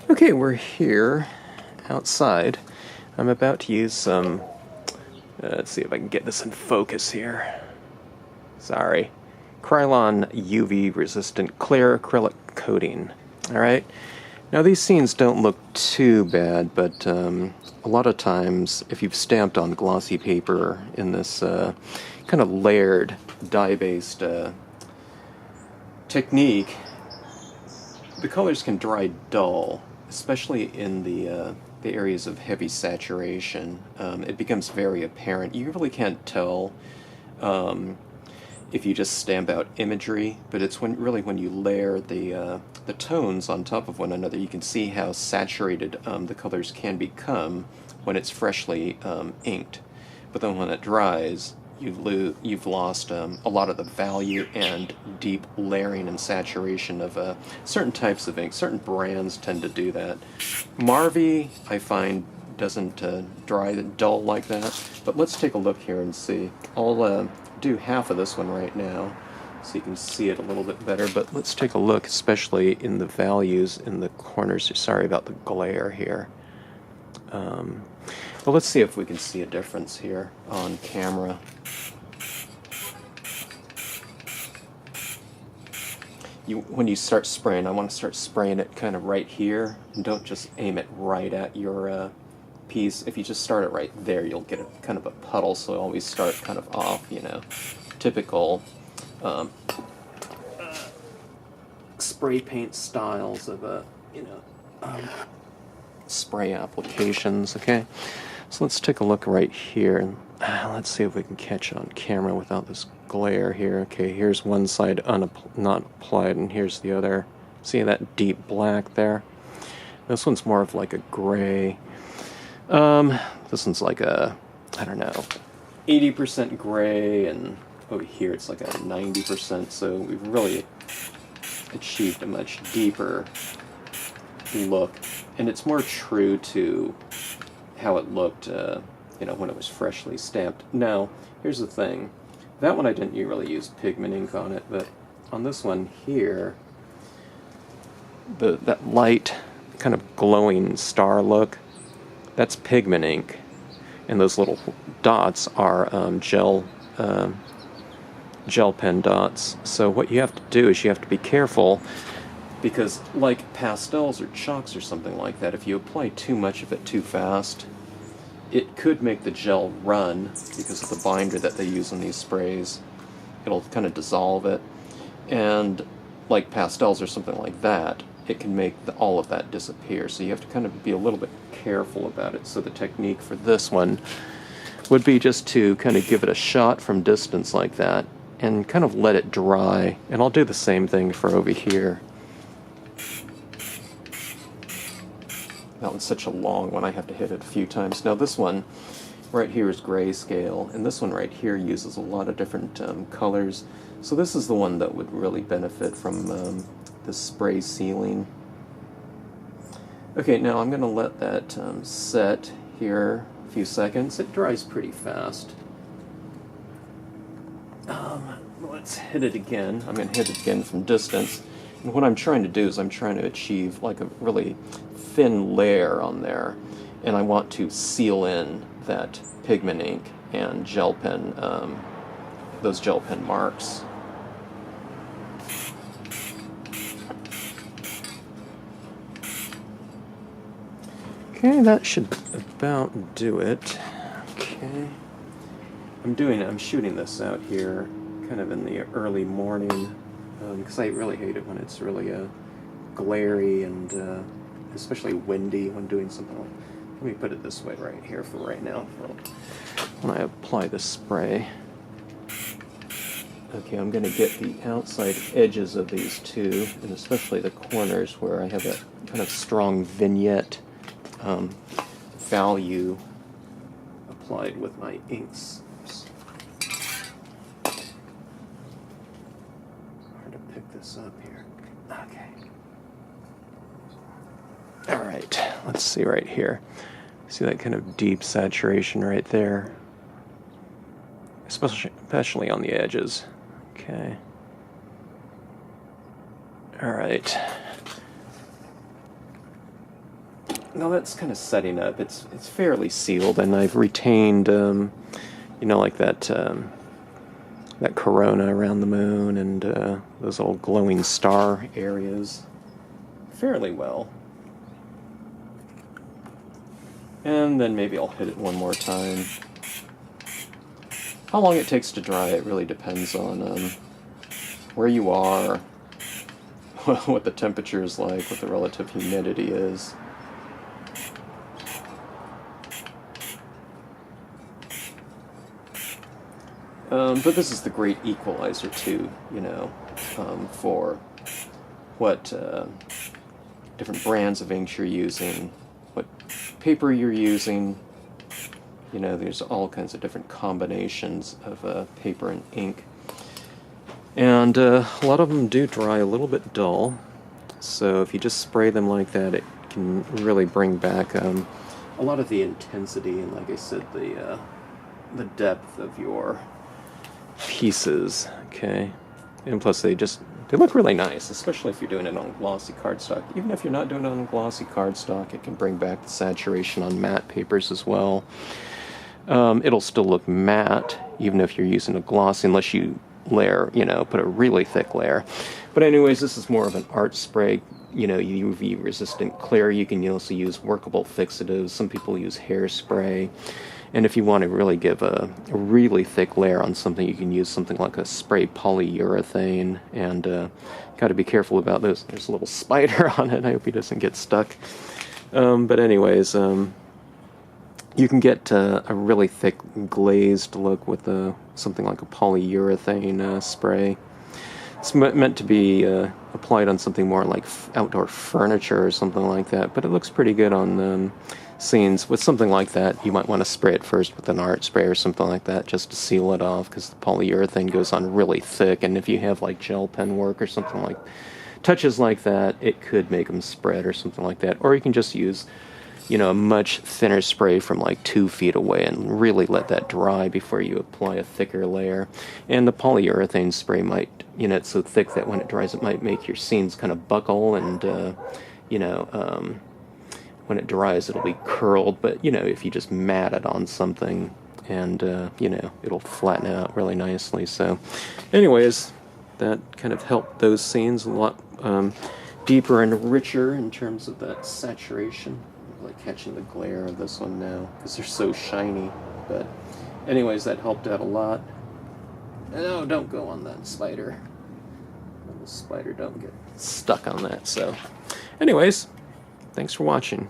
Okay, we're here outside. I'm about to use some, let's see if I can get this in focus here. Sorry. Krylon UV resistant clear acrylic coating. Alright, now these scenes don't look too bad, but a lot of times if you've stamped on glossy paper in this kind of layered dye-based technique, the colors can dry dull, especially in the areas of heavy saturation. It becomes very apparent. You really can't tell if you just stamp out imagery, but it's when you layer the tones on top of one another, you can see how saturated the colors can become when it's freshly inked. But then when it dries, you've lost a lot of the value and deep layering and saturation of certain types of ink. Certain brands tend to do that. Marvy, I find, doesn't dry dull like that. But let's take a look here and see. I'll do half of this one right now so you can see it a little bit better. But let's take a look, especially in the values in the corners. Sorry about the glare here. Well, let's see if we can see a difference here on camera. When you start spraying, I want to start spraying it kind of right here, and don't just aim it right at your piece. If you just start it right there, you'll get a kind of a puddle, so always start kind of off, you know, typical spray paint styles of, spray applications, okay? So let's take a look right here, and let's see if we can catch it on camera without this glare here. Okay, here's one side not applied, and here's the other. See that deep black there? This one's more of like a gray. This one's like a, I don't know, 80% gray, and over here it's like a 90%, so we've really achieved a much deeper look, and it's more true to how it looked when it was freshly stamped. Now, here's the thing. That one I didn't really use pigment ink on it, but on this one here, that light kind of glowing star look, that's pigment ink, and those little dots are gel pen dots. So what you have to do is you have to be careful, because like pastels or chalks or something like that, if you apply too much of it too fast, it could make the gel run because of the binder that they use in these sprays. It'll kind of dissolve it. And like pastels or something like that, it can make all of that disappear. So you have to kind of be a little bit careful about it. So the technique for this one would be just to kind of give it a shot from distance like that and kind of let it dry. And I'll do the same thing for over here. That one's such a long one, I have to hit it a few times. Now this one right here is grayscale, and this one right here uses a lot of different colors. So this is the one that would really benefit from the spray sealing. Okay, now I'm going to let that set here a few seconds. It dries pretty fast. Let's hit it again. I'm going to hit it again from distance. And what I'm trying to do is I'm trying to achieve like a really thin layer on there, and I want to seal in that pigment ink and gel pen, those gel pen marks. Okay, that should about do it. Okay, I'm shooting this out here kind of in the early morning, because I really hate it when it's really glary and especially windy when doing something like. Let me put it this way right here for right now. When I apply the spray. Okay, I'm going to get the outside edges of these two, and especially the corners where I have a kind of strong vignette value applied with my inks. Hard to pick this up here. Okay. Alright, let's see right here. See that kind of deep saturation right there? Especially on the edges. Okay. Alright. now that's kind of setting up. It's fairly sealed, and I've retained, you know, like that that corona around the moon and those old glowing star areas fairly well. And then maybe I'll hit it one more time. How long it takes to dry, it really depends on where you are, what the temperature is like, what the relative humidity is. But this is the great equalizer too, you know, for what different brands of inks you're using, what paper you're using. You know, there's all kinds of different combinations of paper and ink. And a lot of them do dry a little bit dull, so if you just spray them like that, it can really bring back a lot of the intensity and, like I said, the depth of your pieces. Okay, and plus they look really nice, especially if you're doing it on glossy cardstock. Even if you're not doing it on glossy cardstock, it can bring back the saturation on matte papers as well. It'll still look matte even if you're using a glossy, unless you layer, you know, put a really thick layer. But anyways, this is more of an art spray, you know, UV resistant clear. You can also use workable fixatives. Some people use hairspray. And if you want to really give a really thick layer on something, you can use something like a spray polyurethane. And got to be careful about those. There's a little spider on it. I hope he doesn't get stuck. But anyways, you can get a really thick glazed look with something like a polyurethane spray. It's meant to be applied on something more like outdoor furniture or something like that, but it looks pretty good on scenes. With something like that, you might want to spray it first with an art spray or something like that just to seal it off, because the polyurethane goes on really thick, and if you have like gel pen work or something like touches like that, it could make them spread or something like that. Or you can just use, you know, a much thinner spray from like 2 feet away and really let that dry before you apply a thicker layer. And the polyurethane spray might, you know, it's so thick that when it dries it might make your scenes kind of buckle, and you know, when it dries it'll be curled. But you know, if you just mat it on something, and you know, it'll flatten out really nicely. So anyways, that kind of helped those scenes a lot deeper and richer in terms of that saturation. Like catching the glare of this one now because they're so shiny. But anyways, that helped out a lot. No, don't go on that spider. The spider don't get stuck on that. So anyways, thanks for watching.